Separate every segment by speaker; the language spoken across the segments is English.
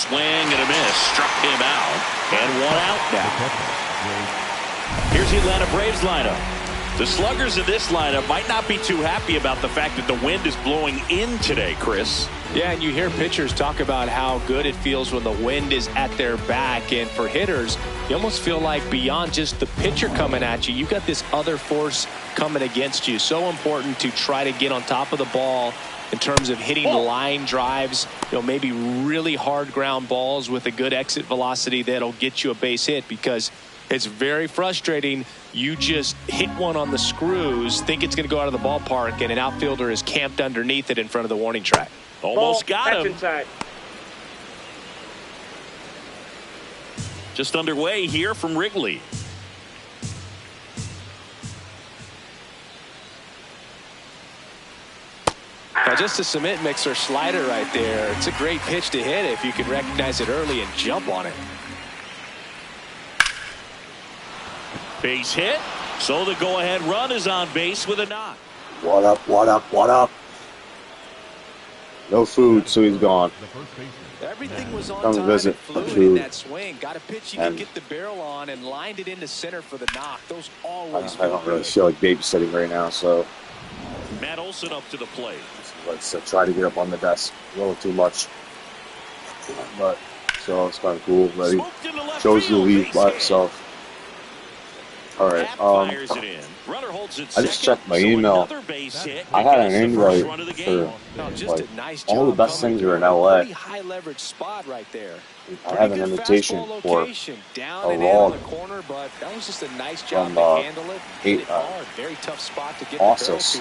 Speaker 1: swing and a miss. Struck him out. And one out now. Here's the Atlanta Braves lineup. The sluggers of this lineup might not be too happy about the fact that the wind is blowing in today, Chris.
Speaker 2: Yeah, and you hear pitchers talk about how good it feels when the wind is at their back. And for hitters, you almost feel like beyond just the pitcher coming at you, you've got this other force coming against you. So important to try to get on top of the ball in terms of hitting line drives, maybe really hard ground balls with a good exit velocity that'll get you a base hit, because it's very frustrating. You just hit one on the screws, think it's going to go out of the ballpark, and an outfielder is camped underneath it in front of the warning track.
Speaker 1: Almost got him. Just underway here from Wrigley.
Speaker 2: Now just a cement mixer slider right there. It's a great pitch to hit if you can recognize it early and jump on it.
Speaker 1: Base hit. So the go-ahead run is on base with a knock.
Speaker 3: What up, what up, what up? No food, so he's gone.
Speaker 2: Everything was on
Speaker 3: Come
Speaker 2: time
Speaker 3: visit
Speaker 2: and fluid
Speaker 3: food.
Speaker 2: in that swing. Got a pitch you can get the barrel on and lined it into center for the knock. Those always
Speaker 3: I don't really feel like babysitting right now, so
Speaker 1: Matt Olson up to the plate.
Speaker 3: let's try to get up on the desk a little too much. But so it's kind of cool. But he chose to leave by himself. All right. I just checked my email. I had an invite for all the best things are in LA. I have an invitation for a log from Ossos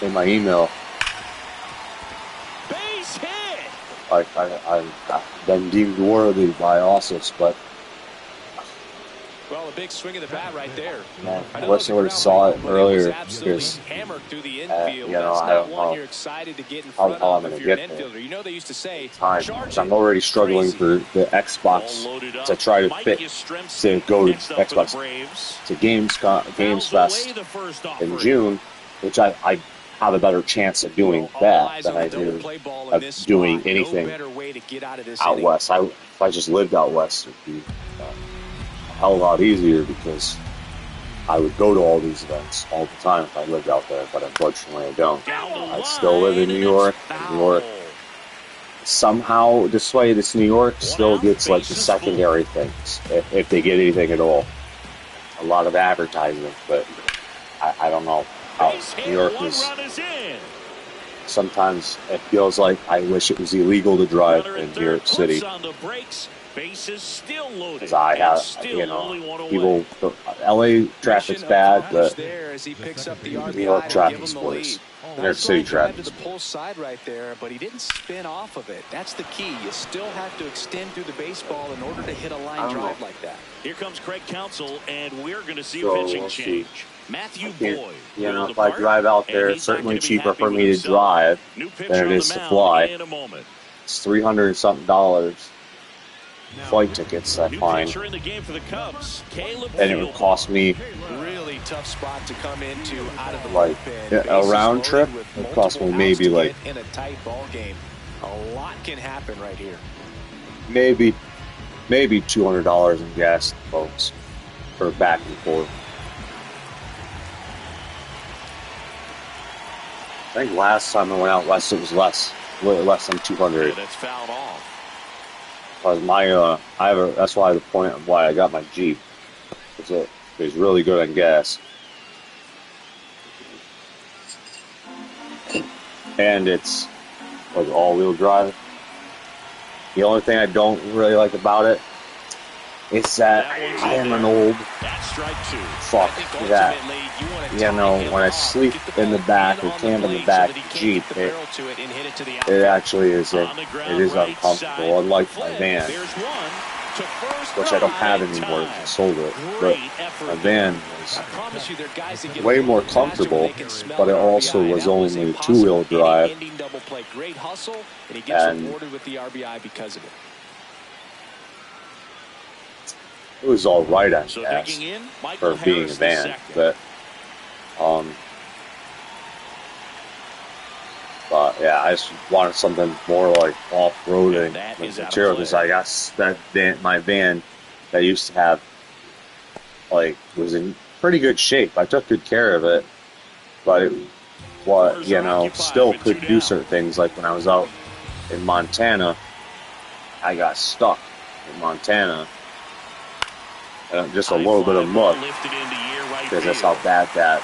Speaker 3: in my email. I've been deemed worthy by Ossos, but
Speaker 2: well, a big swing of the bat right there.
Speaker 3: Man, I wish I would have saw it earlier, because I don't know how I'm going to get there.
Speaker 2: You know, they used to say,
Speaker 3: I'm already struggling for the Xbox to try to fit to go to Xbox to Games Fest in June, which I have a better chance of doing that than I do of doing anything out west. If I just lived out west, it would be a hell of a lot easier, because I would go to all these events all the time if I lived out there, but unfortunately I don't. I still live in New York. New York, somehow, despite this, New York still gets like the secondary things, if they get anything at all. A lot of advertising, but I don't know how New York is. Sometimes it feels like I wish it was illegal to drive in New York City. Because I have, people, LA traffic's bad, but New York traffic's worse. New York City traffic's
Speaker 2: the pull side right there, but he didn't spin off of it. That's the key. You still have to extend through the baseball in order to hit a line drive like that.
Speaker 1: Here comes Craig Counsell, and we're going to see a pitching change. Matthew Boyd.
Speaker 3: If I drive out there, it's certainly cheaper for me to drive than it is to fly. It's $300 and something. Flight tickets, I find, and it would cost me
Speaker 2: really tough spot to come into out of the
Speaker 3: like a round trip. It cost me maybe like
Speaker 2: in a tight ball game. A lot can happen right here.
Speaker 3: Maybe $200 in gas, folks, for back and forth. I think last time I went out west, it was less than 200.
Speaker 1: That's fouled off.
Speaker 3: Because that's why the point of why I got my Jeep. It's really good on gas. And it's like all-wheel drive. The only thing I don't really like about it is that I am an old fuck that, when I sleep in the back or camp in the back of the Jeep, it actually is it is uncomfortable, unlike my van, which I don't have anymore. I sold it. But my van was way more comfortable, but it also was only two-wheel drive, and it was all right on gas for being a van, but But yeah, I just wanted something more like off-roading material because I got my van that I used to have was in pretty good shape. I took good care of it, but still could do certain things. Like when I was out in Montana, I got stuck in Montana. Just a little bit of mud because that's how bad that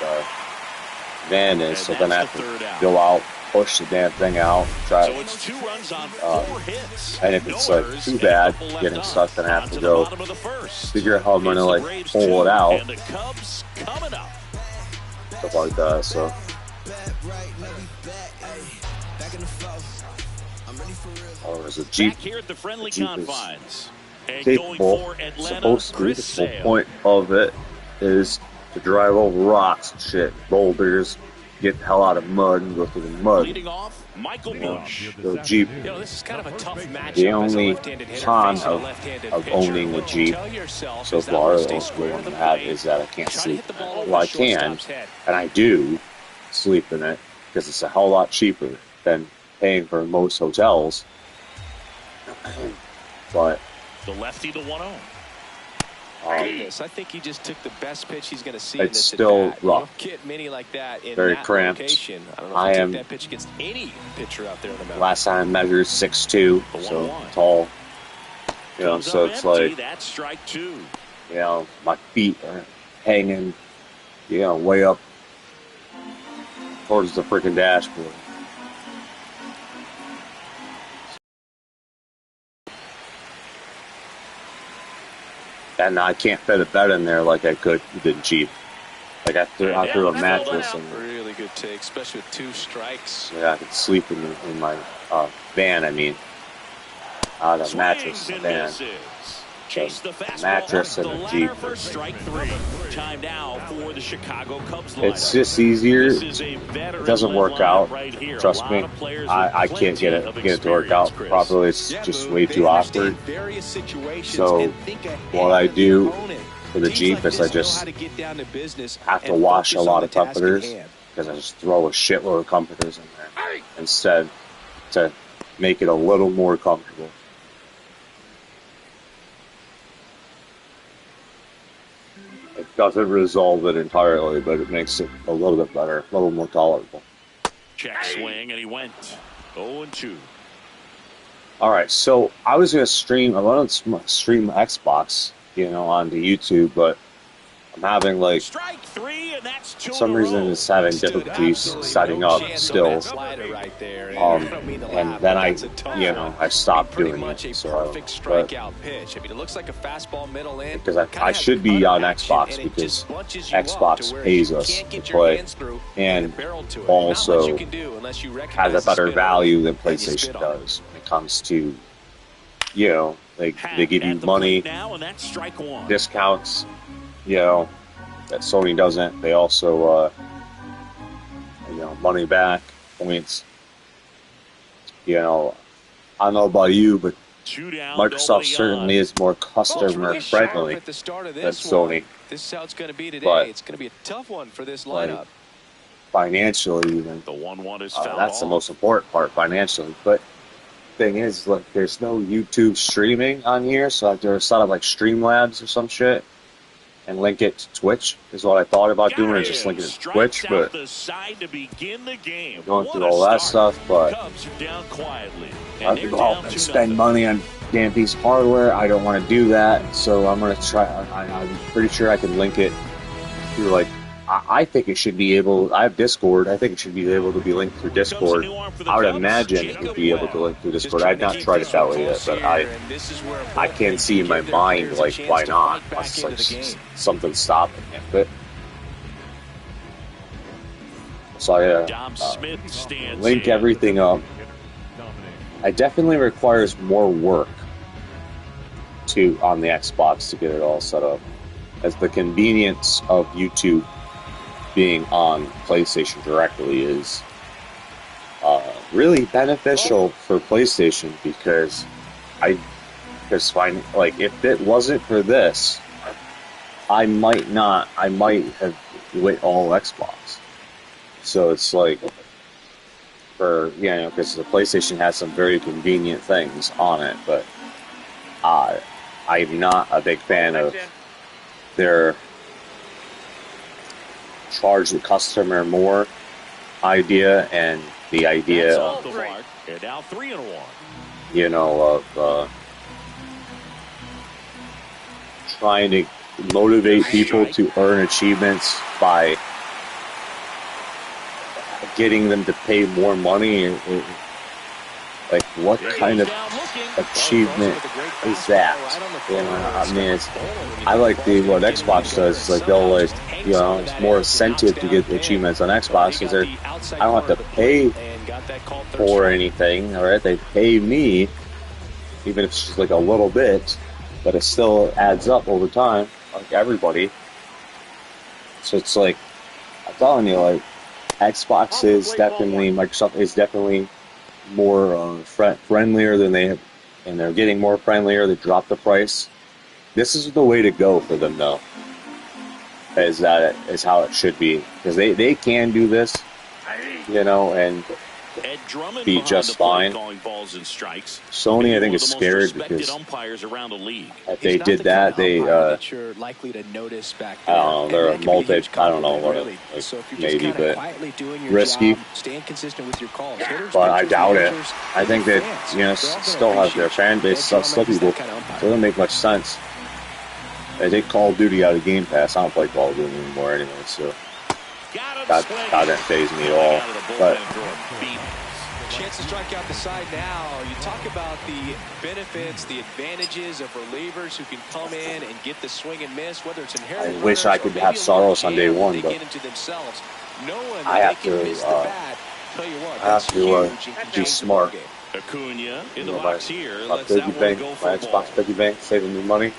Speaker 3: van is. So then I have to go out, push the damn thing out, try. And if it's like too bad getting stuck, then I have to go figure out how I'm gonna like pull it out, stuff like that. So. Oh, there's a Jeep.
Speaker 1: Here at the friendly confines.
Speaker 3: Capable, supposed to be. The whole point of it is to drive over rocks and shit, boulders, get the hell out of mud and go through the mud. The Jeep.
Speaker 2: This is kind of a tough matchup.
Speaker 3: The only con of owning a Jeep so far, the one I have, is that I can't sleep in it. Well, I can, and I do sleep in it because it's a hell lot cheaper than paying for most hotels. But
Speaker 1: the lefty, the 1-0.
Speaker 2: I think he just took the best pitch he's going to see.
Speaker 3: It's still rough.
Speaker 2: You don't get many like that in
Speaker 3: very
Speaker 2: that
Speaker 3: cramped.
Speaker 2: Location. I don't know if you take that pitch against any pitcher out there in the mountain.
Speaker 3: Last time I measured 6'2", so tall. So it's like,
Speaker 1: that's strike two.
Speaker 3: My feet are hanging, way up towards the freaking dashboard. And I can't fit a bed in there like I could with the Jeep. Like I threw a mattress in there.
Speaker 2: Really good take, especially with 2 strikes.
Speaker 3: Yeah, I could sleep in my van. I mean, out of mattress in the van. Mattress and a Jeep.
Speaker 1: Time now for the Chicago Cubs.
Speaker 3: It's just easier. It doesn't work out. Trust me. I can't get it to work out properly. It's just way too awkward. So what I do for the Jeep is I just have to wash a lot of comforters because I just throw a shitload of comforters in there instead to make it a little more comfortable. It doesn't resolve it entirely, but it makes it a little bit better, a little more tolerable.
Speaker 1: Check swing, and he went 0-2.
Speaker 3: All right, so I was going to stream, I wanted to stream Xbox, onto YouTube, but I'm having,
Speaker 1: strike three, and that's
Speaker 3: for some reason it's having difficulties setting up still. And then I stopped doing it. So, because I should be on Xbox because Xbox pays us to play and also has a better value than PlayStation does when it comes to, they give you money, discounts, that Sony doesn't. They also, money back, points. I don't know about you, but Microsoft certainly is more customer friendly than Sony.
Speaker 2: This is how it's going to be today. It's going to be a tough one for this lineup.
Speaker 3: Financially, even
Speaker 1: the 1-1 is
Speaker 3: that's the most important part, financially. But thing is, there's no YouTube streaming on here, so I have to set up Streamlabs or some shit and link it to Twitch is what I thought about doing, is just linking it to Twitch, but going through all that stuff, but I have to go out and spend money on damn piece of hardware. I don't want to do that, so I'm going to try. I'm pretty sure I can link it through I think it should be able. I have Discord. I think it should be able to be linked through Discord. I would imagine it would be able to link through Discord. I've not tried it that way yet, but I can't see in my mind why not? Unless something stopping it. But so I link everything up. It definitely requires more work on the Xbox to get it all set up, as the convenience of YouTube being on PlayStation directly is really beneficial for PlayStation, because if it wasn't for this, I might have went all Xbox. So it's for, you know, because the PlayStation has some very convenient things on it, but I'm not a big fan of their charge the customer more idea, and the idea of,
Speaker 1: now 3-1.
Speaker 3: You know, of trying to motivate people to earn achievements by getting them to pay more money. Like, what kind of achievement is that? You know, I mean, I like what Xbox does. It's like they'll, like, you know, it's more incentive to get achievements on Xbox because I don't have to pay for anything. All right, they pay me, even if it's just like a little bit, but it still adds up over time, like everybody. So it's like, I'm telling you, like, Xbox is definitely, Microsoft is definitely more friendlier than they have, and they're getting more friendlier. They dropped the price. This is the way to go for them, though. Is how it should be, because they can do this, you know, and be just fine. Sony, I think, is scared because if they did that, they I don't know, they're a multi, I don't know what it is, maybe, but risky. But I doubt it. I think that, you know, still have their fan base, still people. So it doesn't make much sense. They take Call of Duty out of Game Pass. I don't play Call of Duty anymore anyway, so that didn't faze me at all. But
Speaker 2: chance to strike out the side now. You talk about the benefits, the advantages of relievers who can come in and get the swing and miss, whether it's inherited.
Speaker 3: I wish I could have Saros on day one, but I have to be smart.
Speaker 1: Acuna in the box here.
Speaker 3: My Xbox piggy bank, saving me money.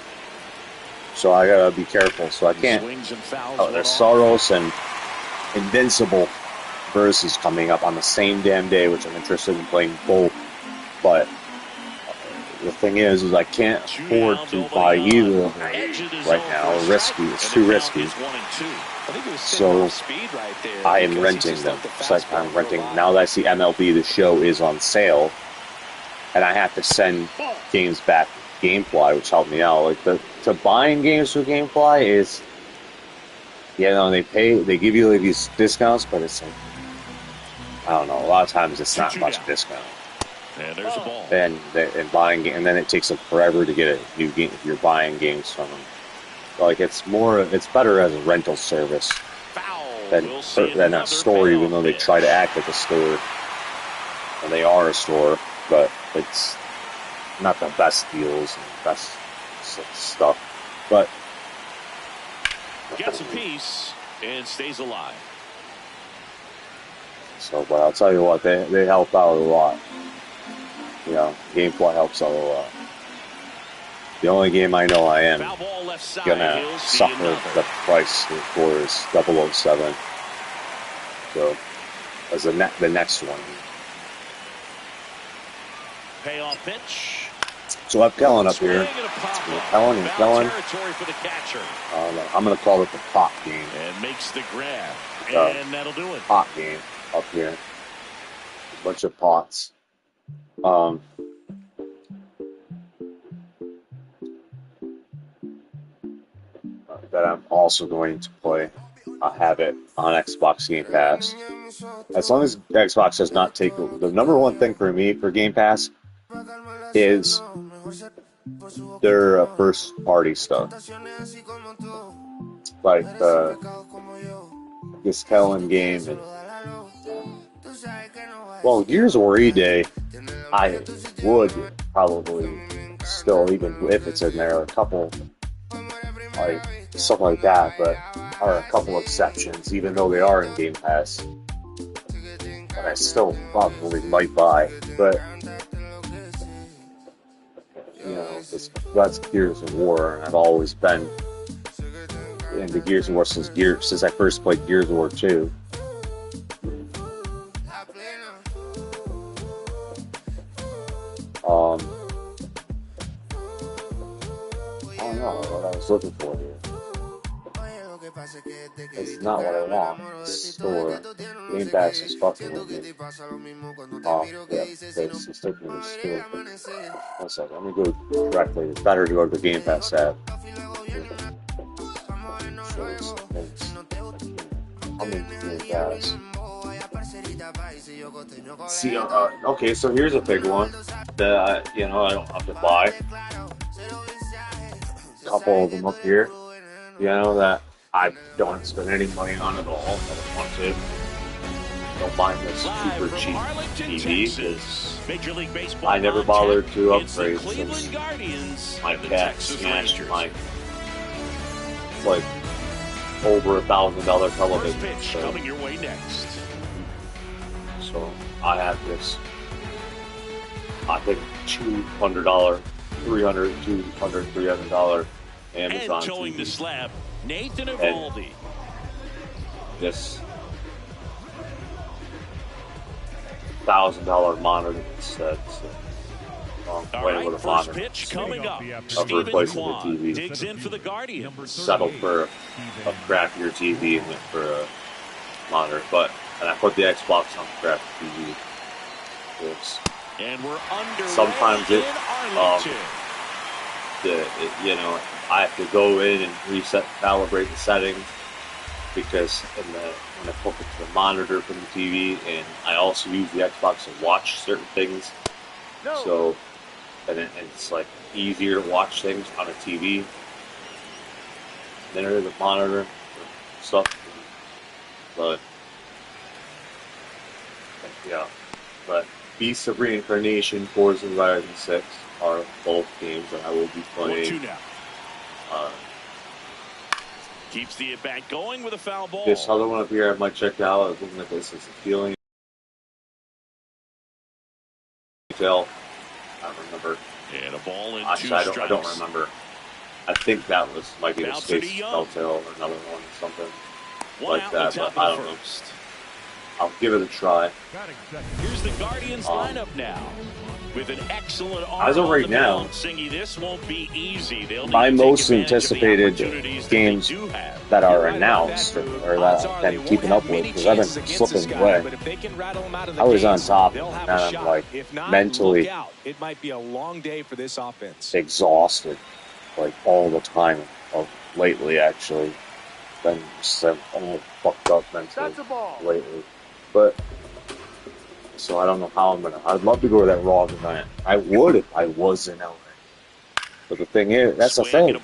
Speaker 3: So I gotta be careful. So I can't. Oh, there's Saros and Invincible versus coming up on the same damn day, which I'm interested in playing both. But the thing is I can't afford to buy either of them right now. Risky. It's too risky. So I am renting them. It's like I'm renting. Now that I see MLB The Show is on sale, and I have to send games back GameFly, which helped me out. Like to buying games through GameFly is, you know, they give you like these discounts, but it's like, I don't know. A lot of times it's not much discount.
Speaker 1: And there's a ball.
Speaker 3: And buying, and then it takes them forever to get a new game if you're buying games from them. Like it's better as a rental service than a store, even though they try to act like a store, and they are a store, but it's not the best deals and best stuff. But
Speaker 1: gets a piece and stays alive.
Speaker 3: So, but I'll tell you what, they help out a lot. You know, GameFly helps out a lot. The only game I know I am gonna suffer the price for is 007. So, as the next one.
Speaker 1: Payoff pitch.
Speaker 3: So I have Kellen up here. Kellen. I'm gonna call it the pot game.
Speaker 1: And makes the grab. And that'll do it.
Speaker 3: Pot game up here. A bunch of pots. That I'm also going to play. I have it on Xbox Game Pass. As long as Xbox does not take the number one thing for me for Game Pass is their first party stuff, like this Kellen game and Gears of War E-Day. I would probably still, even if it's in there, a couple like stuff like that, but are a couple exceptions, even though they are in Game Pass. But I still probably might buy. But you know, that's Gears of War, and I've always been into Gears of War since I first played Gears of War 2. I don't know what I was looking for here. It's not what I want. Store. Game Pass is fucking with me. Oh, yeah. It's taking me to store. One second. Let me go directly. It's better to go to the Game Pass app. I'm in Game Pass. See, okay, so here's a big one that I don't have to buy. A couple of them up here, that I don't spend any money on at all. I don't want to. Don't mind this super cheap TV because I never bothered to upgrade since my cat smashed my over $1,000 television. So I have this, I think $200, $300 Amazon TV.
Speaker 1: The slab, Nathan
Speaker 3: Evaldi. This $1,000 monitor instead. Way with a monitor.
Speaker 1: Pitch coming up.
Speaker 3: Of replacing the TV.
Speaker 1: Digs in for the Guardians.
Speaker 3: Settled for a crappier TV and went for a monitor, and I put the Xbox on the crappy TV.
Speaker 1: And we're under.
Speaker 3: Sometimes I have to go in and calibrate the settings because when I hook it to the monitor from the TV, and I also use the Xbox to watch certain things. So, it's easier to watch things on a TV than it is a monitor or stuff. But Beasts of Reincarnation, Forza Horizon 6 are both games that I will be playing.
Speaker 1: Keeps the at-bat going with a foul ball.
Speaker 3: This other one up here I might check out. I was looking at this as a feeling. I don't remember.
Speaker 1: And a ball in
Speaker 3: I don't remember. I think that might be the Space Telltale or another one or something like that, but I don't know. I'll give it a try.
Speaker 1: Here's the Guardians lineup now. With an excellent arm
Speaker 3: as of right now,
Speaker 1: this won't be easy.
Speaker 3: My most anticipated games that are announced or that I've been keeping up with, because I've been slipping away. I was on top, and I'm mentally
Speaker 2: it might be a long day for this offense.
Speaker 3: Exhausted, all the time lately. Actually, been all fucked up mentally lately, but. So I don't know how I'd love to go to that Raw event. I would if I was in LA. But the thing is, that's the thing.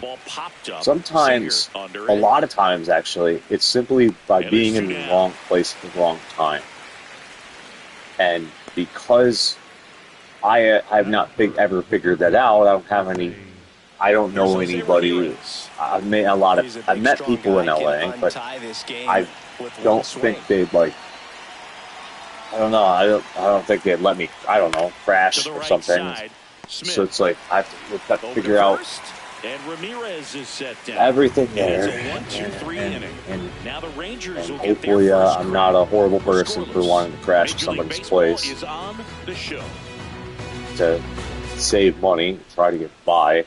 Speaker 3: Sometimes, a lot of times actually, it's simply by being in the wrong place at the wrong time. And because I have not ever figured that out, I don't know anybody. I've met people in LA, but I don't think they'd I don't know. I don't think they'd let me. I don't know, crash or something. So it's I have to figure out everything there. And hopefully, I'm not a horrible person for wanting to crash somebody's place to save money, try to get by.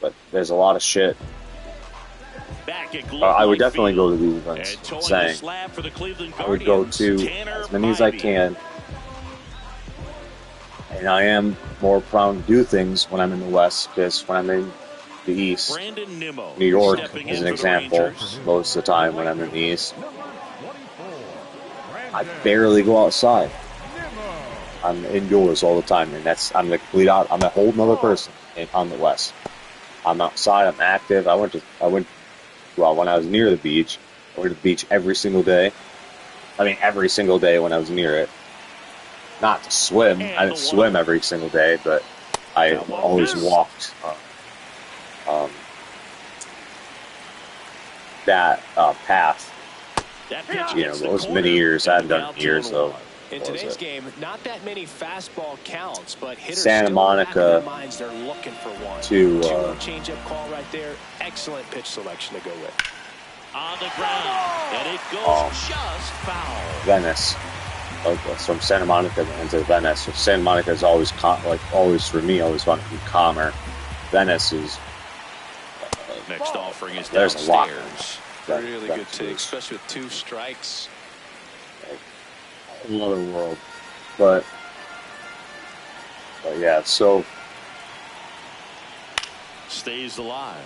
Speaker 3: But there's a lot of shit. I would definitely go to these events. I would go to as many as I can, and I am more prone to do things when I'm in the West, because when I'm in the East, New York is an example. Most of the time when I'm in the East, I barely go outside. I'm indoors all the time, and I'm a whole nother person on the West. I'm outside. I'm active. Well, when I was near the beach, I went to the beach every single day. I mean, every single day when I was near it. Not to swim. I didn't swim every single day, but I always walked that path. Those many years. I haven't done it in years, though.
Speaker 2: In today's game, not that many fastball counts, but hitters
Speaker 3: Santa Monica
Speaker 2: they're looking for one.
Speaker 3: To
Speaker 2: change-up call right there. Excellent pitch selection to go with.
Speaker 1: On the ground, and it goes just foul.
Speaker 3: Venice. From Santa Monica into Venice. So Santa Monica is always for me, always want to be calmer. Venice is
Speaker 1: next offering is
Speaker 3: there's a lot.
Speaker 2: really good take, especially with 2 strikes.
Speaker 3: Like, another world. But yeah, so
Speaker 1: stays alive.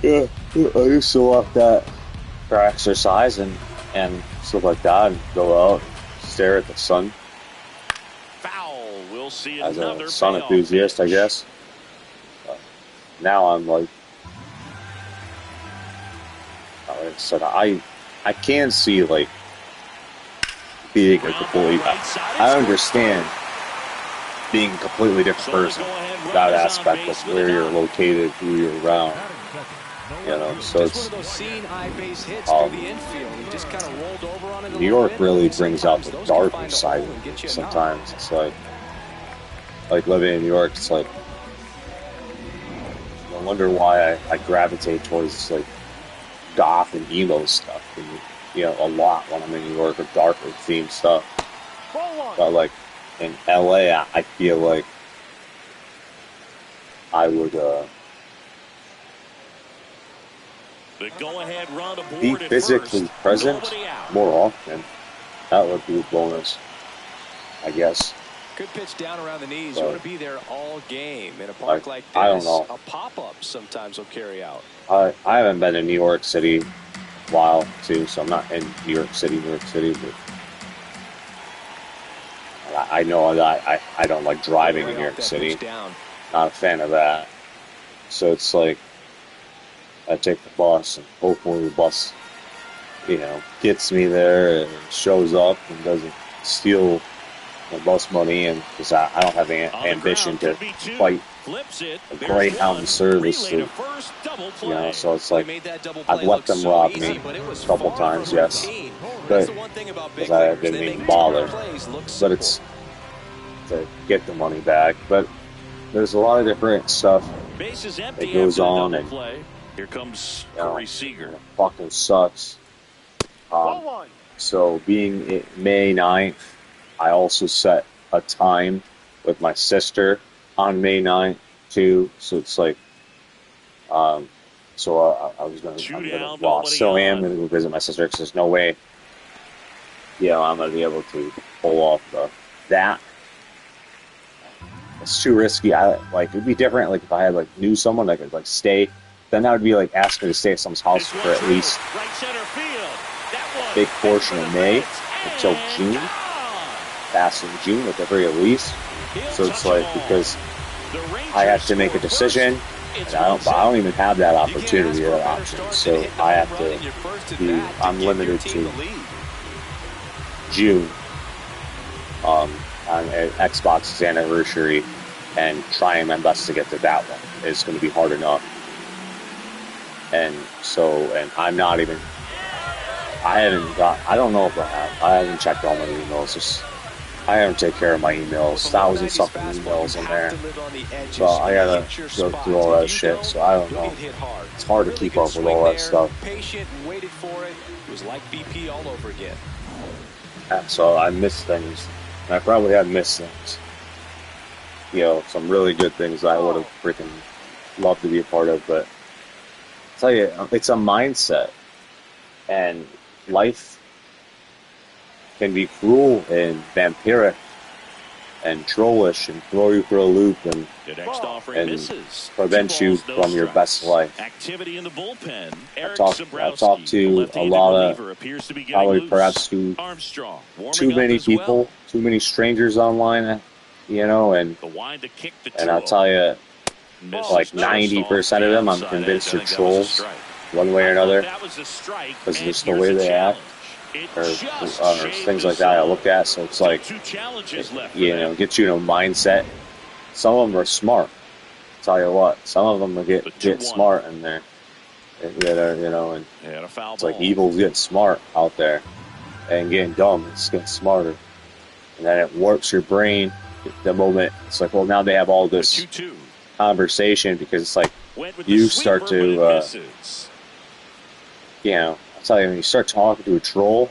Speaker 3: Yeah, I used to walk that for exercise and stuff like that, and go out, stare at the sun.
Speaker 1: Foul. We'll see
Speaker 3: as
Speaker 1: another
Speaker 3: a sun
Speaker 1: payoff
Speaker 3: enthusiast,
Speaker 1: pitch.
Speaker 3: I guess. Now I'm like I said, I can see like being a completely. I understand being a completely different person. That aspect of where you're located, who you're around. You know, so it's New York really brings out the darker side of it sometimes. It's like living in New York, it's like I wonder why I gravitate towards like goth and emo stuff, and you know, a lot when I'm in New York, or darker themed stuff. But like in LA, I feel like I would be physically present more often. That would be a bonus, I guess.
Speaker 2: Good pitch down around the knees. You want to be there all game in a park like this.
Speaker 3: I don't know.
Speaker 2: A pop-up sometimes will carry out.
Speaker 3: I haven't been in New York City in a while too, so I'm not in New York City, but I know that I don't like driving in New York City. Not a fan of that. So it's like I take the bus, and hopefully the bus, you know, gets me there and shows up and doesn't steal the bus money, and because I don't have ambition to fight a Greyhound service, you know, so it's like I've let them rob me a couple times, yes, but because I didn't even bother, but it's to get the money back. But there's a lot of different stuff that goes on, and
Speaker 1: here comes Corey Seager.
Speaker 3: It fucking sucks. So being May 9th, I also set a time with my sister on May 9th too. So it's like, I was going to, well, still am going to go visit my sister, because there's no way, you know, I'm going to be able to pull off that. It's too risky. It'd be different, like, if I had, like, knew someone that could, like, stay. Then that would be, like, asking me to stay at someone's house for at least a big portion of May until June. Past in June at the very least. So it's like, because I have to make a decision, and I don't even have that opportunity or that option. So I have to I'm limited to June on Xbox's anniversary, and trying my best to get to that one is going to be hard enough. And so, and I'm not even, I don't know if I haven't checked all my emails. I haven't taken care of my emails. Thousands of emails in there. So I gotta go through all that shit. So I don't know. It's hard to keep up with all that stuff.
Speaker 2: Patient and waited for it. It was like BP all over again.
Speaker 3: So I missed things. And I probably have missed things. You know, some really good things I would have freaking loved to be a part of. But I'll tell you, it's a mindset. And life can be cruel and vampiric and trollish and throw you for a loop and prevent you from your best life.
Speaker 1: Activity in the bullpen.
Speaker 3: I've talked to a lot of, probably perhaps too many people, too many strangers online, you know, and I'll tell you, like 90% of them, I'm convinced are trolls, one way or another, because just the way they act. Or things like that I look at, so it's like, you know, get you in a mindset. Some of them are smart. I'll tell you what, some of them get smart, and they're you know, and it's like evil's getting smart out there, and getting dumb, it's getting smarter, and then it warps your brain. The moment it's like, well, now they have all this conversation, because it's like you start to, you know. I'll tell you, when you start talking to a troll,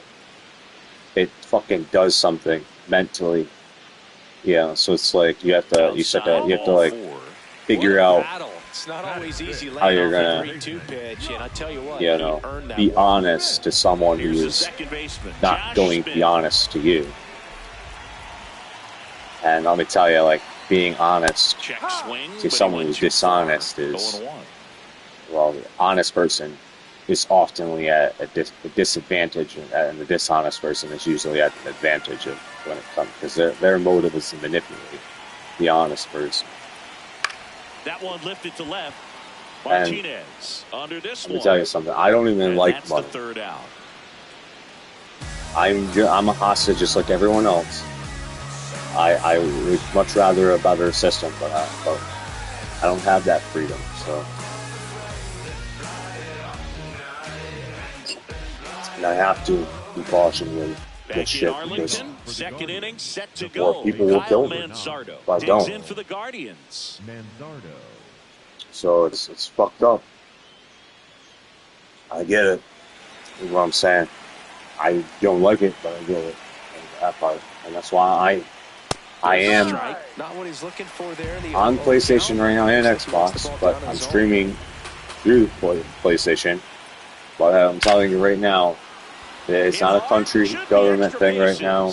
Speaker 3: it fucking does something mentally. Yeah, so it's like you have to like figure out
Speaker 2: It's not always easy
Speaker 3: how you're gonna,
Speaker 2: 3-2 pitch, and I tell you what,
Speaker 3: you know, be honest to someone who is not going to be honest to you. And let me tell you, like, being honest to someone who's dishonest is, well, the honest person is often at a disadvantage, and the dishonest person is usually at an advantage of when it comes, because their motive is to manipulate the honest person.
Speaker 1: That one lifted to left. Martinez under this one.
Speaker 3: Let me tell you something. I don't even like money.
Speaker 1: The third out.
Speaker 3: I'm a hostage just like everyone else. I would much rather a better system, but I don't have that freedom. So, and I have to be cautious with this shit because
Speaker 1: second inning set to go.
Speaker 3: People will kill me if I don't.
Speaker 1: In for the Guardians.
Speaker 3: So it's fucked up. I get it. You know what I'm saying? I don't like it, but I get it. That part, and that's why I am on PlayStation right now and Xbox, but I'm streaming through PlayStation. But I'm telling you right now, it's not a country government thing right now,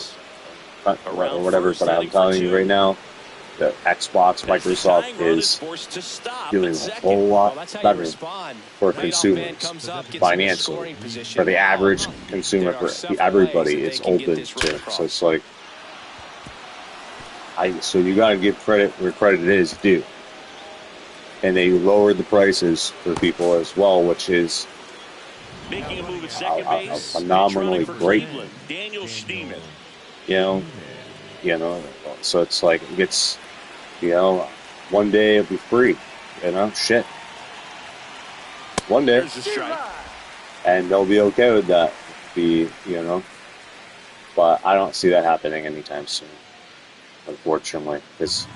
Speaker 3: or whatever, but I'm telling you right now, that Xbox, Microsoft is doing a whole lot better for consumers financially. For the average consumer, for everybody, it's open to. So it's like, so you got to give credit where credit is due. And they lowered the prices for people as well, which is phenomenally great. You know, so it's like it gets, one day it'll be free. Shit. One day, and they'll be okay with that. But I don't see that happening anytime soon, unfortunately, because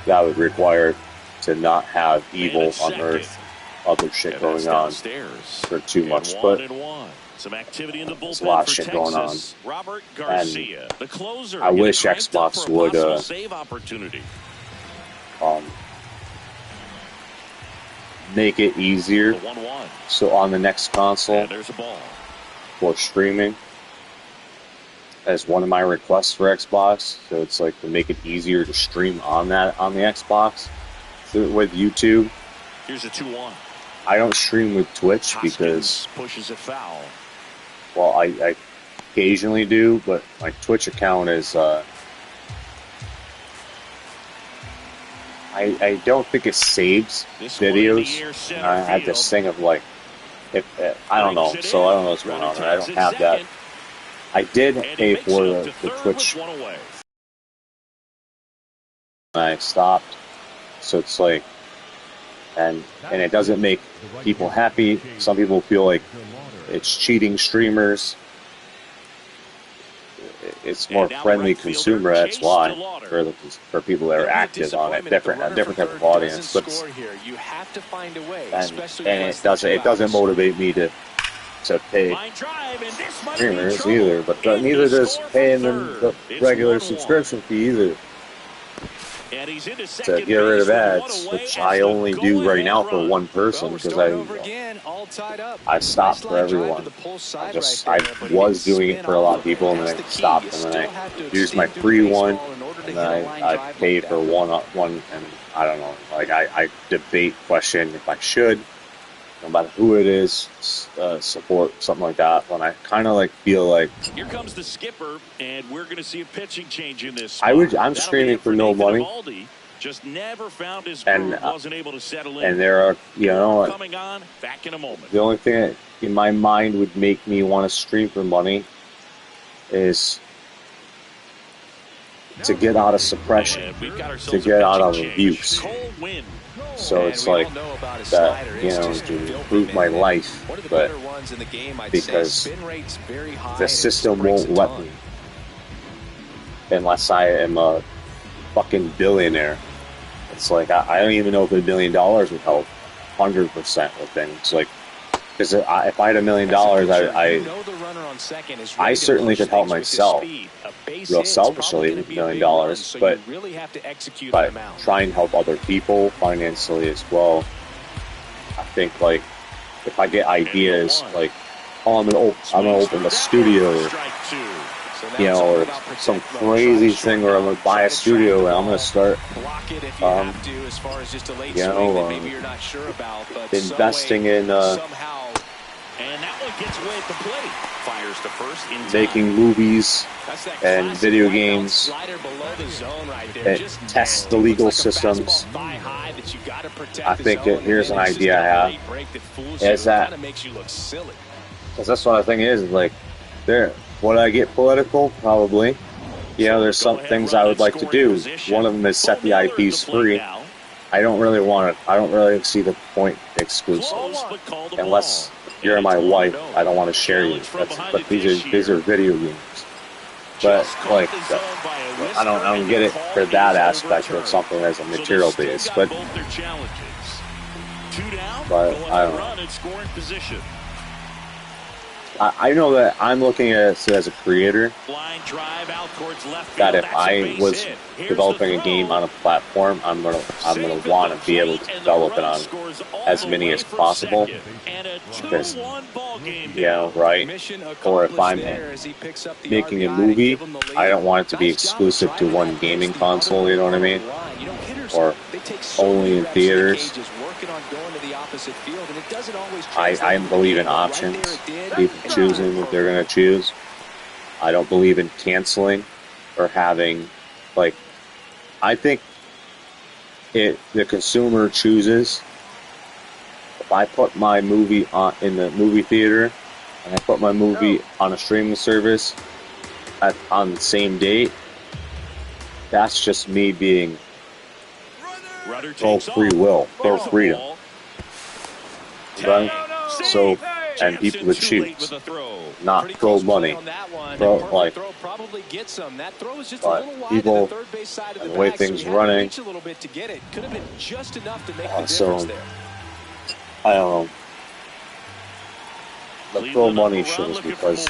Speaker 3: that would require to not have evil on Earth, other shit going on for too much. But
Speaker 1: some activity in the
Speaker 3: there's a lot of shit going on.
Speaker 1: Robert Garcia, the closer,
Speaker 3: I wish Xbox would make it easier. So on the next console for streaming, as one of my requests for Xbox, so it's like to make it easier to stream on the Xbox with YouTube.
Speaker 1: Here's a 2-1.
Speaker 3: I don't stream with Twitch because
Speaker 1: pushes a foul.
Speaker 3: Well, I occasionally do, but my Twitch account is I don't think it saves videos. I have this thing of like, I don't know, so I don't know what's going on. I don't have that. I did pay for the Twitch. I stopped, so it's like, and it doesn't make people happy. Some people feel like it's cheating streamers. It's more friendly consumer. That's why for people that are active on it, different type of audience. But and it doesn't motivate me to pay streamers either. But neither does paying them the regular subscription fee either. To get rid of ads, which I only do right now for one person because I stopped for everyone. I was doing it for a lot of people, and then I stopped, and then I used my free one, and then I paid for one, and I don't know. Like I debate, question if I should, no matter who it is, support something like that. When I kind of like feel like
Speaker 1: here comes the skipper, and we're going to see a pitching change in this.
Speaker 3: I'm streaming for no money.
Speaker 1: Just never found his groove, wasn't able to settle in.
Speaker 3: And there are,
Speaker 1: coming on back in a moment.
Speaker 3: The only thing that in my mind would make me want to stream for money is to get out of suppression, to get out of abuse. So it's like that, to improve my life, but because the system won't let me unless I am a fucking billionaire. It's like I don't even know if $1 billion would help 100% with things. Like Because if I had $1 million, I certainly could help myself. Real selfishly, $1 million, but try and help other people financially as well. I think, like, if I get ideas, like, oh, I'm gonna open a studio, you know, or some crazy thing, or I'm gonna buy a studio and I'm gonna start, you know, investing in making movies and video games that test the legal systems. I think here's an idea I have, is that, because that's what I think is, like, would I get political? Probably. You know, there's some things I would like to do. One of them is set the IPs free. I don't really see the point exclusives. Unless you're my wife, I don't want to share you. But these are video games. But, like, I don't get it for that aspect of something as a material base. But I don't know. I know that I'm looking at it as a creator, that if I was developing a game on a platform, I'm gonna want to be able to develop it on as many as possible. Because, yeah, right. Or if I'm making a movie, I don't want it to be exclusive to one gaming console. You know what I mean? Or only in theaters. I believe in options, people choosing what they're going to choose. I don't believe in canceling or having, like, I think the consumer chooses. If I put my movie in the movie theater and I put my movie on a streaming service on the same date, that's just me being pro free will, pro freedom. Right? So, and people would choose, not pro money, pro life. But people, and the way things are running, so I don't know. The pro money shows, because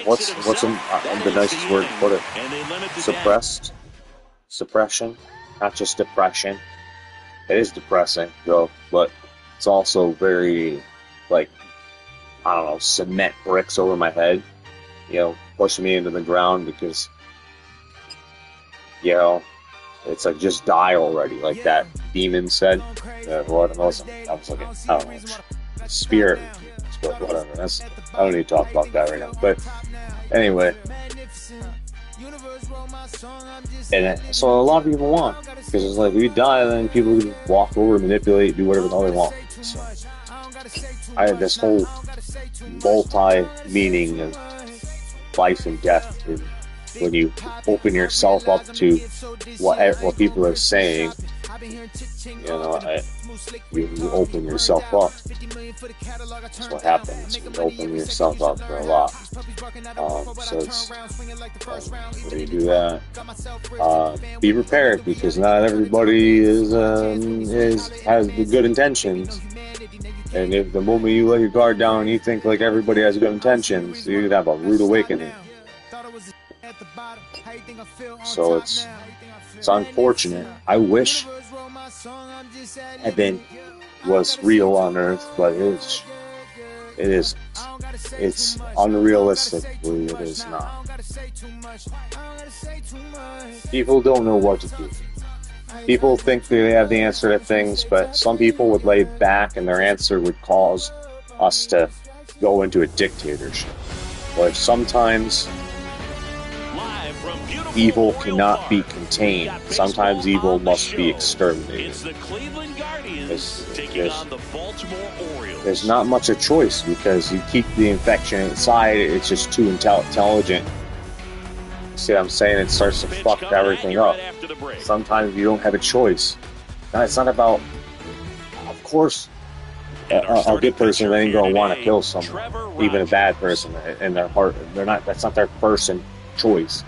Speaker 3: what's the nicest word to put it? Suppression, not just depression. It is depressing, though, but it's also very, like, I don't know, cement bricks over my head, you know, pushing me into the ground, because, you know, it's like, just die already, like that demon said. I was looking, I don't know, spirit, whatever. I don't need to talk about that right now. But anyway, and so a lot of people want, because it's like, we die, and then people can walk over, manipulate, do whatever the hell they want. So I had this whole multi-meaning of life and death, and when you open yourself up to what people are saying, you know, you open yourself up. That's what happens. You open yourself up for a lot. So it's when you do that, be prepared, because not everybody has the good intentions. And if the moment you let your guard down and you think like everybody has good intentions, you could have a rude awakening. So it's unfortunate. I wish heaven was real on earth, but it's unrealistically, it is not. People don't know what to do. People think they have the answer to things, but some people would lay back and their answer would cause us to go into a dictatorship. But sometimes evil cannot be contained. Sometimes evil must be exterminated. There's not much a choice, because you keep the infection inside, it's just too intelligent. See what I'm saying? It starts to fuck everything up. Sometimes you don't have a choice. Now, it's not about, of course, a good person ain't gonna want to kill someone, even a bad person in their heart. That's not their person choice.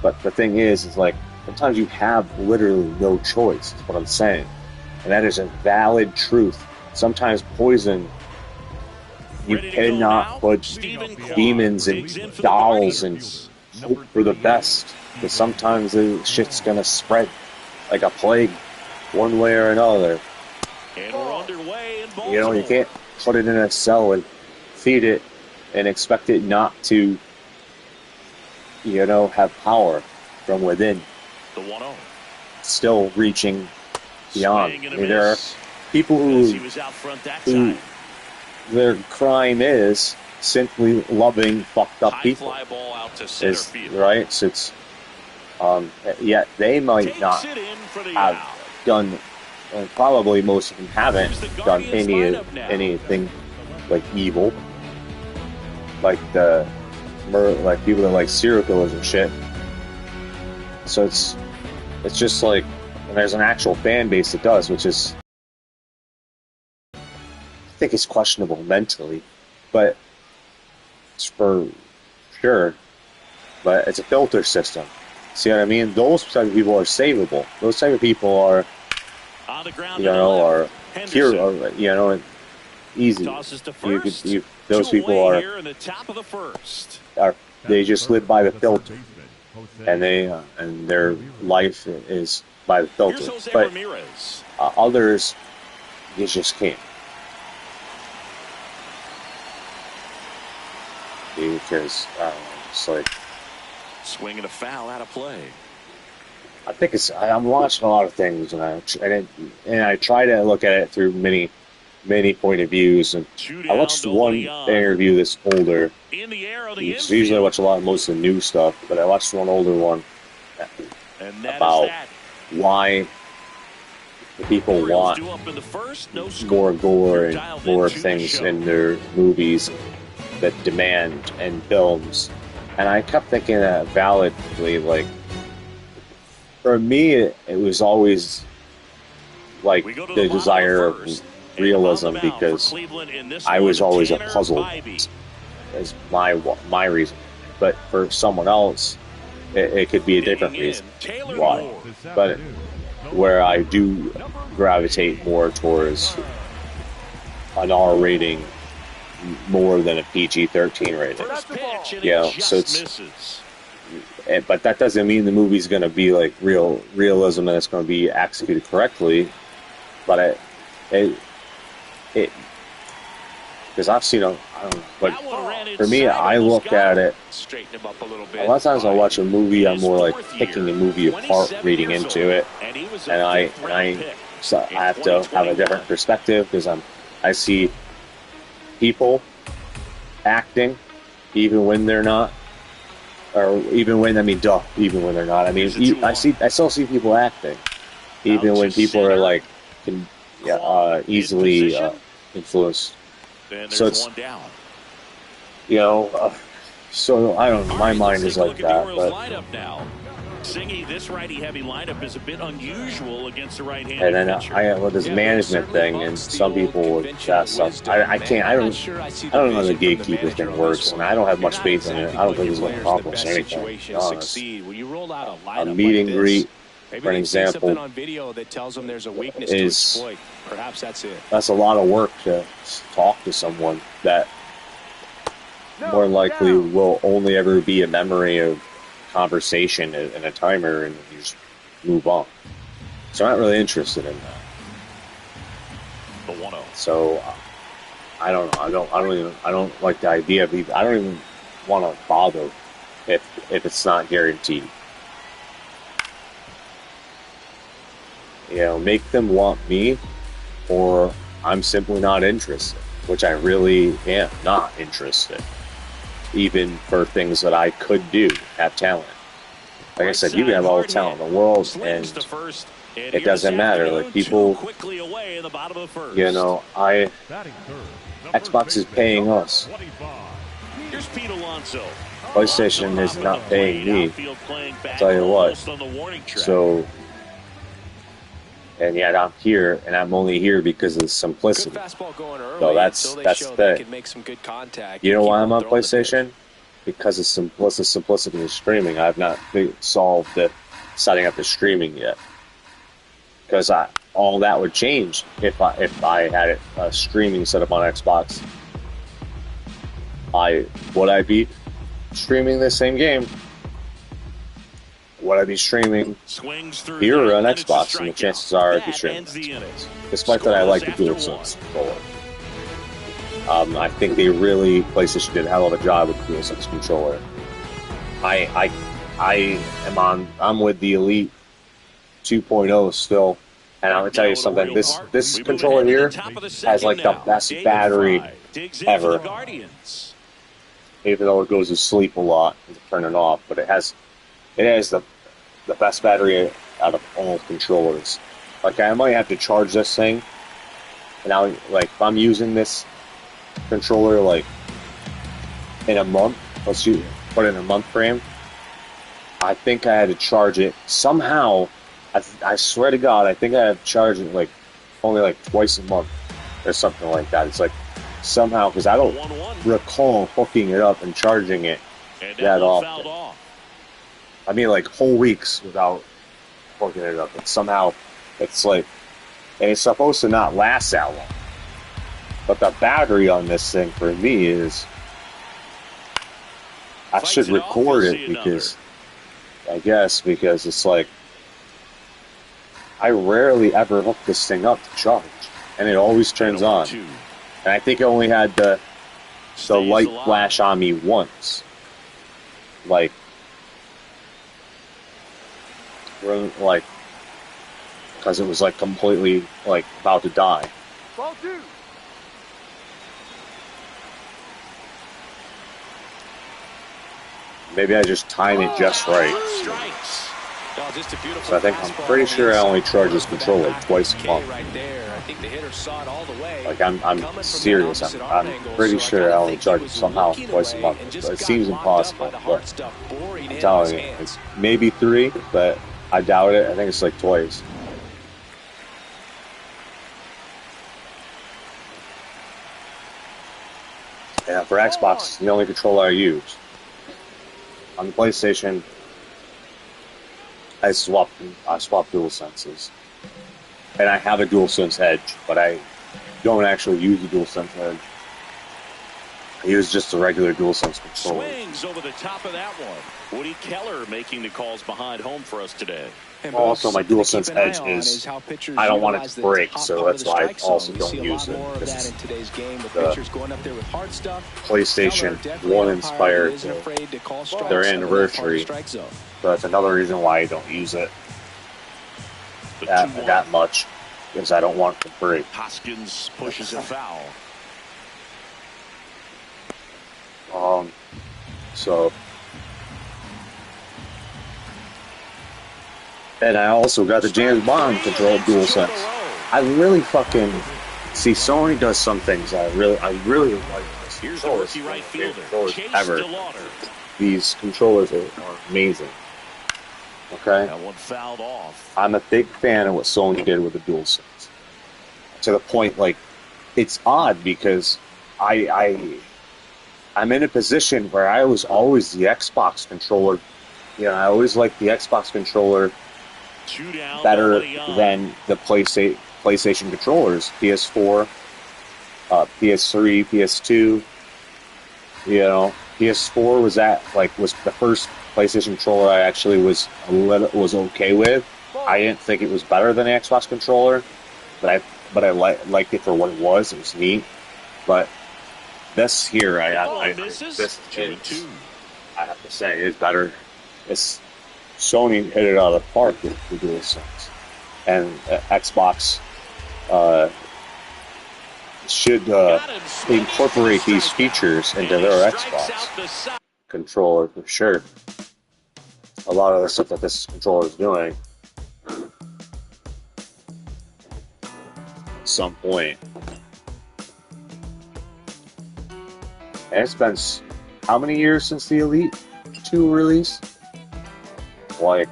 Speaker 3: But the thing is like, sometimes you have literally no choice, is what I'm saying. And that is a valid truth. sometimes poison. You cannot put demons and dolls and hope for the best, because sometimes the shit's gonna spread like a plague, one way or another. You know, you can't put it in a cell and feed it and expect it not to, you know, have power from within.
Speaker 1: The 1-0.
Speaker 3: Still reaching beyond. I mean, there are people who their crime is simply loving fucked up people. Is right? So it's yet they might not have done, and probably most of them haven't done anything like evil, like like people that like serial killers and shit. So it's just like, and there's an actual fan base that does, which is, I think it's questionable mentally, but it's for sure. But it's a filter system. See what I mean? Those type of people are savable. Those type of people are, you know, are here, you know, and easy. Those people are they just live by the filter, and and their life is by the filter. But others, you just can't. Because it's like
Speaker 1: swinging a foul out of play.
Speaker 3: I think I'm watching a lot of things, and I try to look at it through many point of views. And I watched one interview that's older. So usually I watch most of the new stuff, but I watched one older one about why people want more gore and more things in their movies that demand in films. And I kept thinking that validly, like, for me, it was always like the desire of realism, because I was always a puzzle as my reason. But for someone else, it could be a different reason why. But where I do gravitate more towards an R rating more than a PG-13 rating. You know, so it's, but that doesn't mean the movie's going to be like realism and it's going to be executed correctly. But because I've seen I don't know, but for me, I look at it. A lot of times I watch a movie, I'm more like picking a movie apart, reading into it, and I have to have a different perspective, because I see people acting even when they're not, or even when even when they're not. I mean, I still see people acting even when people are like easily influenced. So it's, you know, so I don't know, my mind is like that. But
Speaker 1: Singy, this righty-heavy lineup is a bit unusual against the right-handed
Speaker 3: and then
Speaker 1: pitcher.
Speaker 3: I have this management thing, and some people would cast stuff. I don't know how the gatekeeper thing works, and I don't have much faith in it. I don't think it's going to accomplish anything, to be honest. A meet and greet, for an example, is that's a lot of work to talk to someone that more likely will only ever be a memory of conversation and a timer, and you just move on. So I'm not really interested in that. So I don't know. I don't like the idea of I don't even want to bother if it's not guaranteed. You know, make them want me, or I'm simply not interested, which I really am not interested. Even for things that I could do, have talent. Like I said, you can have all the talent in the world, and it doesn't matter. Like, people, you know, Xbox is paying us. PlayStation is not paying me. I'll tell you what. So, and yet I'm here, and I'm only here because of the simplicity. So that's the thing. You know why I'm on PlayStation? Because of the simplicity of streaming. I've not solved the setting up the streaming yet. because all that would change if I had it streaming set up on Xbox. Would I be streaming the same game? Would I be streaming here on Xbox? And the chances are I'd be streaming Xbox. Despite that, I like the DualSense controller. I think PlayStation did a hell of a job with the DualSense controller. I'm with the Elite 2.0 still, and I'm gonna tell you something. This controller here has like the best battery ever. Even though it goes to sleep a lot, turn it off, but it has the best battery out of all controllers. Like, I might have to charge this thing, and now, like, if I'm using this controller, like, in a month, let's put it in a month frame, I think I had to charge it somehow. I swear to God, I think I had to charge it, like, only, like, twice a month, or something like that. It's like, somehow, because I don't recall hooking it up and charging it that often. I mean, like, whole weeks without hooking it up. And somehow, it's like, and it's supposed to not last that long. But the battery on this thing, for me, is, I should record it because, because it's like, I rarely ever hook this thing up to charge. And it always turns on. And I think I only had the light flash on me once. Like, because it was, like, completely, like, about to die. Maybe I just time it just right. So I think, I'm pretty sure I only charge this controller twice a month. Like, I'm serious. I'm pretty sure I only charge it somehow twice a month. It seems impossible, but I'm telling you, it's maybe 3, but I doubt it. I think it's like twice. Yeah, for Xbox, it's the only controller I use. On the PlayStation, I swap DualSenses. And I have a DualSense Edge, but I don't actually use the DualSense Edge. I use just the regular DualSense controller.
Speaker 1: Swings over the top of that one. Woody Keller making the calls behind home for us today.
Speaker 3: Also, my DualSense Edge is, I don't want it to break, so that's why I also don't use it. This is the PlayStation 1 inspired their anniversary, so that's another reason why I don't use it that much, because I don't want it to break.
Speaker 1: Hoskins pushes a foul.
Speaker 3: So, and I also got the James Bond controlled DualSense. I really fucking see, Sony does some things I really like.
Speaker 1: Here's the rookie right fielder, Chase
Speaker 3: ever. These controllers are amazing. Okay,
Speaker 1: that one fouled off.
Speaker 3: I'm a big fan of what Sony did with the DualSense. To the point, like, it's odd because I'm in a position where I was always the Xbox controller. You know, I always liked the Xbox controller better than the PlayStation controllers. PS4, PS3, PS2. You know, PS4 was the first PlayStation controller I actually was okay with. I didn't think it was better than the Xbox controller, but I liked it for what it was. It was neat, but this here, I have to say, is better. Sony hit it out of the park with the DualSense, and Xbox should incorporate these features into their Xbox controller for sure. A lot of the stuff that this controller is doing, at some point. And it's been how many years since the Elite 2 release? Like,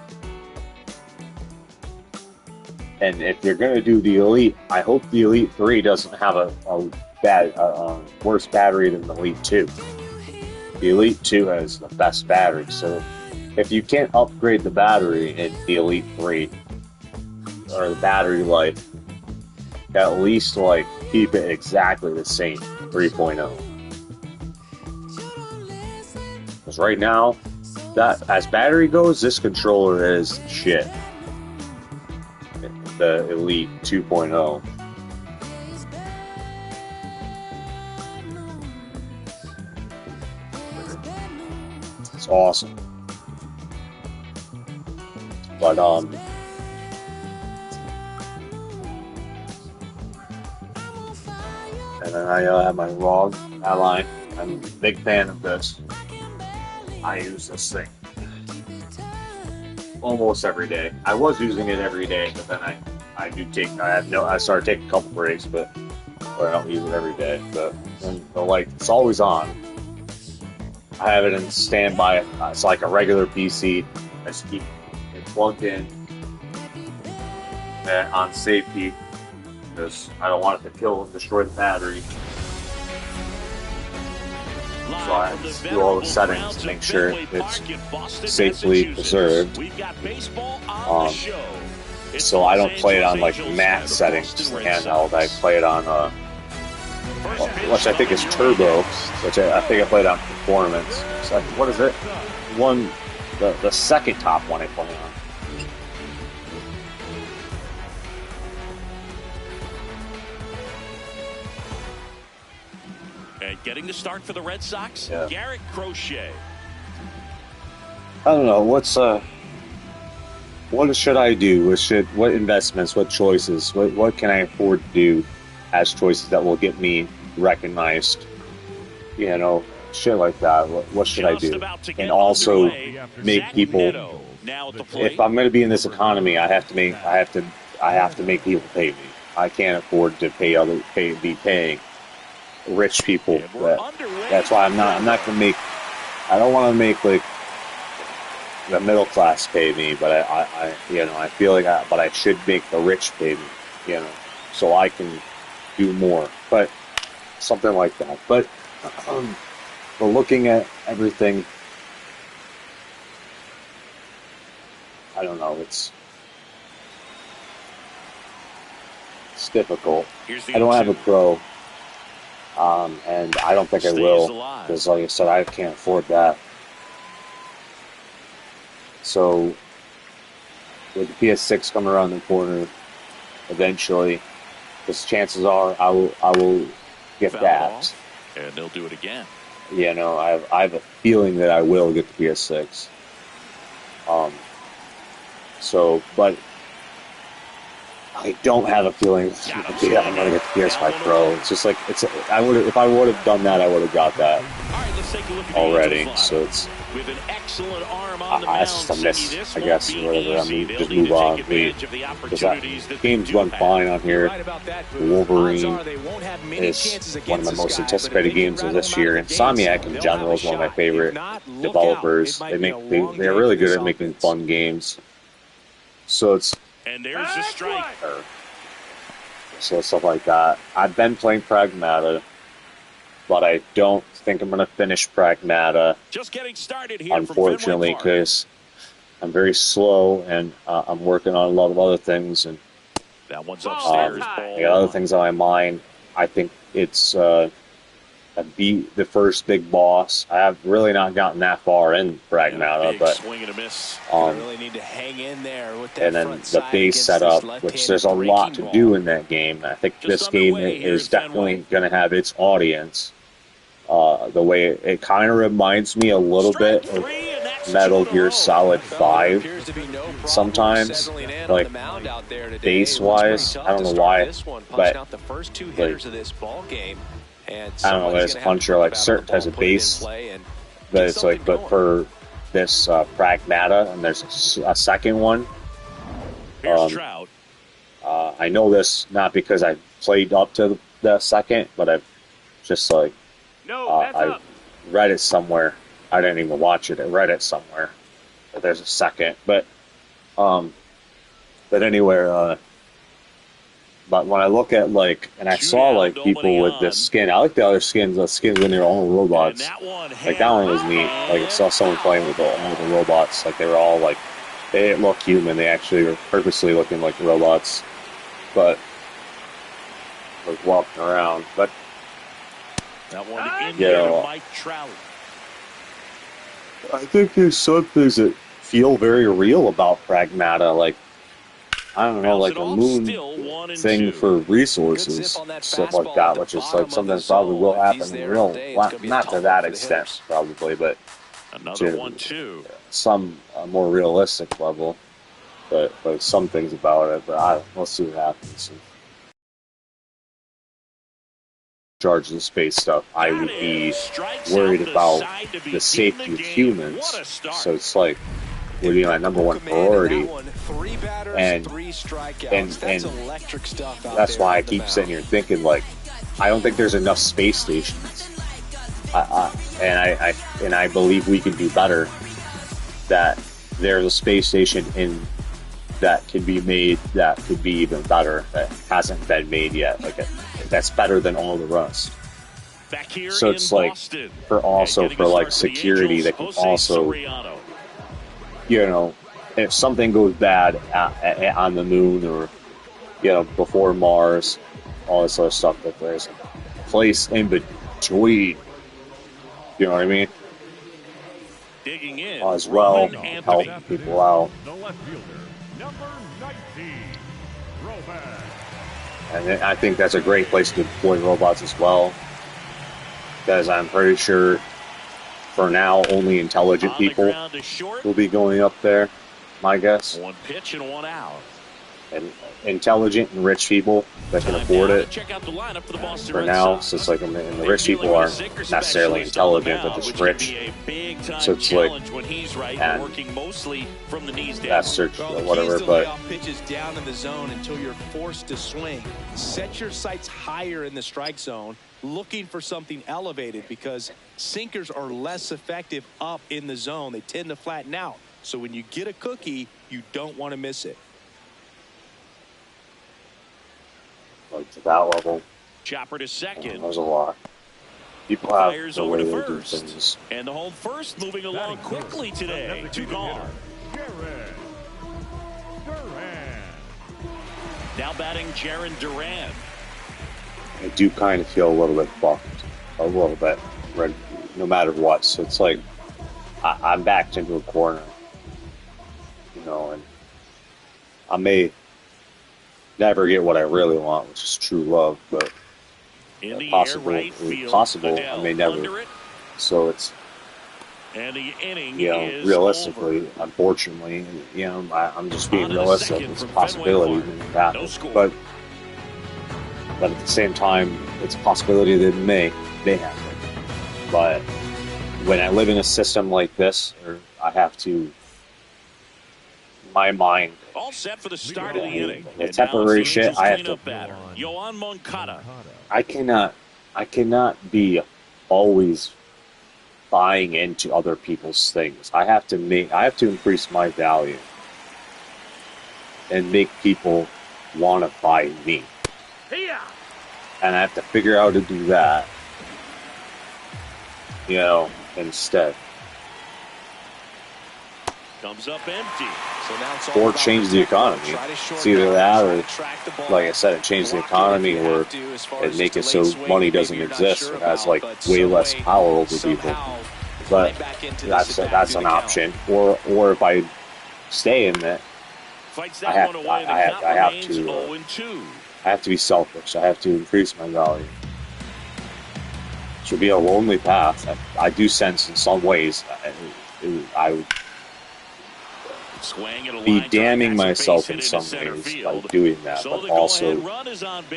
Speaker 3: and if you're gonna do the Elite, I hope the Elite 3 doesn't have a worse battery than the Elite 2. The Elite 2 has the best battery, so if you can't upgrade the battery in the Elite 3, or the battery life, at least like keep it exactly the same 3.0. Because right now, that as battery goes, this controller is shit. The Elite 2.0. It's awesome. But and then I have my ROG ally. I'm a big fan of this. I use this thing almost every day. I was using it every day, but then I started taking a couple breaks, but I don't use it every day. But like it's always on. I have it in standby. It's like a regular PC. I just keep it plugged in on safety because I don't want it to kill and destroy the battery. So I just do all the settings to make sure it's safely preserved. So I don't play it on like max settings, just the handheld. I play it on which I think is turbo, which I think I played on performance. So what is it? The second top one I play on.
Speaker 1: And getting the start for the Red Sox, yeah. Garrett Crochet.
Speaker 3: I don't know what should I do? What investments? What choices? What can I afford to do as choices that will get me recognized? You know, shit like that. What should I do? And also make people. If I'm going to be in this economy, I have to make people pay me. I can't afford to be paying rich people. That's why I'm not going to make. I don't want to make like the middle class pay me, but I feel like I should make the rich pay me, so I can do more. But something like that. But looking at everything, I don't know. It's difficult. I don't have a Pro, and I don't think I will, because like I said, I can't afford that. So, with the PS6 coming around the corner, eventually, because chances are I will get that.
Speaker 1: And they'll do it again.
Speaker 3: I have a feeling that I will get the PS6. But I don't have a feeling I'm going to get the PS5 Pro. It's just like if I would have done that, I would have got that already. So it's.
Speaker 1: With an excellent arm on the
Speaker 3: that's just a miss, I guess, or whatever. I mean, just move on. Because that game's run fine on here. Wolverine is one of my most anticipated games of this year. And Insomniac in general is one of my favorite developers. They're really good at making fun games. So it's.
Speaker 1: And there's the strike.
Speaker 3: So stuff like that. I've been playing Pragmata, but I don't think I'm going to finish Pragmata,
Speaker 1: just getting started here,
Speaker 3: unfortunately, because I'm very slow and I'm working on a lot of other things, and
Speaker 1: that one's upstairs.
Speaker 3: I got other things on my mind. I think it's I beat the first big boss. I have really not gotten that far in Pragmata, but
Speaker 1: swing and a miss.
Speaker 2: Really need to hang in there with that,
Speaker 3: and then the base setup, which there's a lot to do in that game. I think this game is definitely going to have its audience. The way it kind of reminds me a little bit of Metal Gear Solid 5 sometimes, like base-wise. I don't know why, but like, I don't know, there's a puncher like certain types of base, but it's like, but for this Pragmata, and there's a second one. I know this not because I played up to the second, but I've just like. I read it somewhere. I didn't even watch it. I read it somewhere. But there's a second. But anywhere. But when I look at and I saw people with this skin. I like the other skins. The skins in their own robots. Like that one was neat. Like I saw someone playing with the robots. Like they were all they didn't look human. They actually were purposely looking like robots, but was walking around. But
Speaker 1: that one in there to Mike Trout.
Speaker 3: I think there's some things that feel very real about Pragmata, like, I don't know, like a moon thing for resources, stuff like that, which is like something that probably will happen in real, not to that extent probably, but to some more realistic level. But some things about it, but we'll see what happens. Charge of space stuff, I would be worried about the safety of humans. So it's like, would be my number one priority. And that's why I keep sitting here thinking, like, I don't think there's enough space stations. And I believe we can do better. That there's a space station that can be made that could be even better, that hasn't been made yet. Like that's better than all the rest. So it's like for like security that can also, you know, if something goes bad on the moon or, you know, before Mars, all this other stuff, that there's a place in between. You know what I mean?
Speaker 1: Digging in
Speaker 3: as well, help people out. And I think that's a great place to deploy robots as well, because I'm pretty sure for now only intelligent people will be going up there, my guess.
Speaker 1: One pitch and one out.
Speaker 3: And intelligent and rich people that can afford it for now, so it's like, and the rich people aren't necessarily intelligent, but just rich. So it's like, and that's search whatever, but
Speaker 2: pitches down in the zone until you're forced to swing. Set your sights higher in the strike zone, looking for something elevated, because sinkers are less effective up in the zone. They tend to flatten out. So when you get a cookie, you don't want to miss it.
Speaker 3: like to that level.
Speaker 1: Chopper to second.
Speaker 3: There's a lot. People have
Speaker 1: Fires
Speaker 3: the
Speaker 1: over
Speaker 3: way
Speaker 1: to
Speaker 3: they do
Speaker 1: first.
Speaker 3: things.
Speaker 1: And the home first moving along quickly today. Two gone. Now batting Jaron Duran.
Speaker 3: I do kind of feel a little bit fucked. A little bit. No matter what. So it's like, I'm backed into a corner. You know, and I may never get what I really want, which is true love, but possible, I may never. So it's,
Speaker 1: and the inning
Speaker 3: realistically, unfortunately, I'm just being realistic. It's a possibility that happen, but at the same time, it's a possibility that it may happen. But when I live in a system like this, or I have to, my mind,
Speaker 1: all set for the start of the inning.
Speaker 3: The temporary shit, I have to.
Speaker 1: Yoan Moncada.
Speaker 3: I cannot be always buying into other people's things. I have to increase my value and make people want to buy me. And I have to figure out how to do that, instead.
Speaker 1: Comes up empty.
Speaker 3: Or change the economy. It's either that or, like I said, it change the economy, or it make it so money doesn't exist. It has like way less power over people. But that's an option. Or if I stay in it, I have to be selfish. I have to increase my value. It should be a lonely path. I do sense in some ways I would be damning myself in some ways by doing that, but also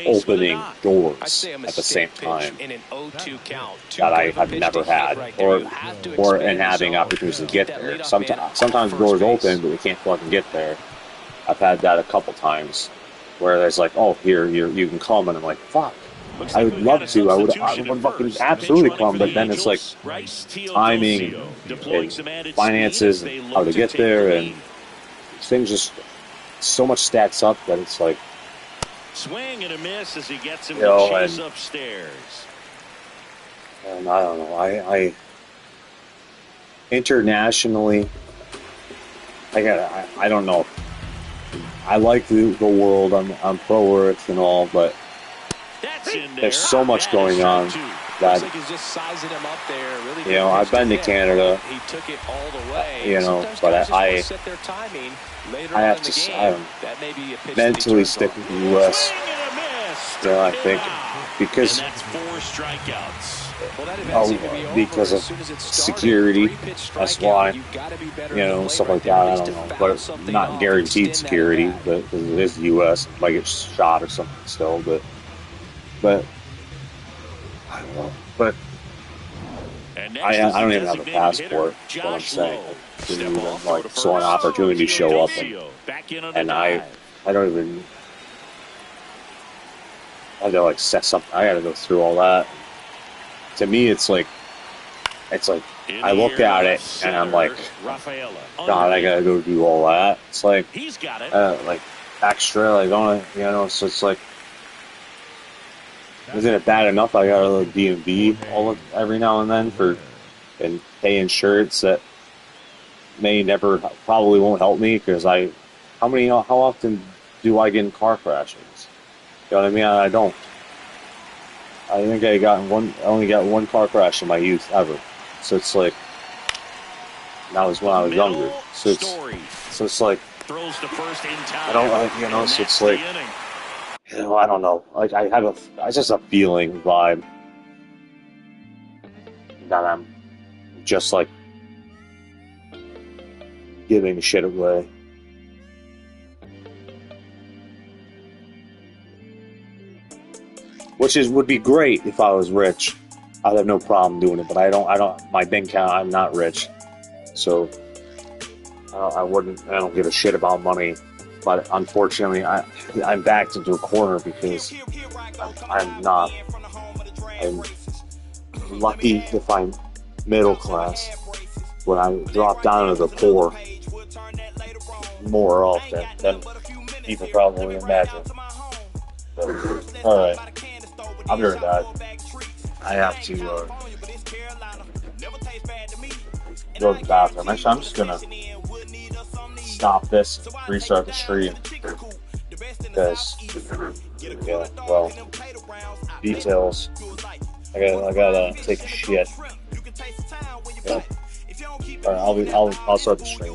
Speaker 3: opening doors at the same time that I have never had, or having opportunities to get there. Sometimes doors open, but we can't fucking get there. I've had that a couple times where there's like, oh, here you can come, and I'm like, fuck. I would love to. I would fucking absolutely come, but then it's like timing and finances and how to get there, and things just so much stacks up that it's like
Speaker 1: swing and a miss as he gets him to chase upstairs.
Speaker 3: And I don't know. I internationally, I don't know. I like the world. I'm pro Earth and all, but there's so much going on that, you know, I've been to Canada, you know, but I have to mentally stick with the U.S. You know, I think because of security, that's why, you know, stuff like that. I don't know, but it's not guaranteed security, but because it is the U.S., might get shot or something still, but I don't know. But I don't even have a passport. Is what I'm saying. Didn't even, like, saw an opportunity show up, and I don't even. I had to like set something. I got to go through all that. To me, it's like I look at it and I'm like, God, I gotta go do all that. It's like extra, like, don't, you know. So it's like, isn't it bad enough I got a little D&B every now and then and pay insurance that probably won't help me, because how often do I get in car crashes? You know what I mean? I don't. I think I only got one car crash in my youth ever. So it's like, that was when I was younger. So it's like, I don't, you know, so it's like, you know, I don't know. Like, it's just a feeling vibe that I'm just like giving shit away. Which would be great if I was rich. I'd have no problem doing it, but I don't, my bank account, I'm not rich. So, I don't give a shit about money. But unfortunately, I'm backed into a corner because I'm lucky if I'm middle class. When I drop down into the poor, more often than you can probably imagine. But, alright. I'll be right back. I have to go to the bathroom. Actually, I'm just gonna stop this and restart the stream because, yeah, well, details. I gotta take a shit. Yeah. All right, I'll start the stream.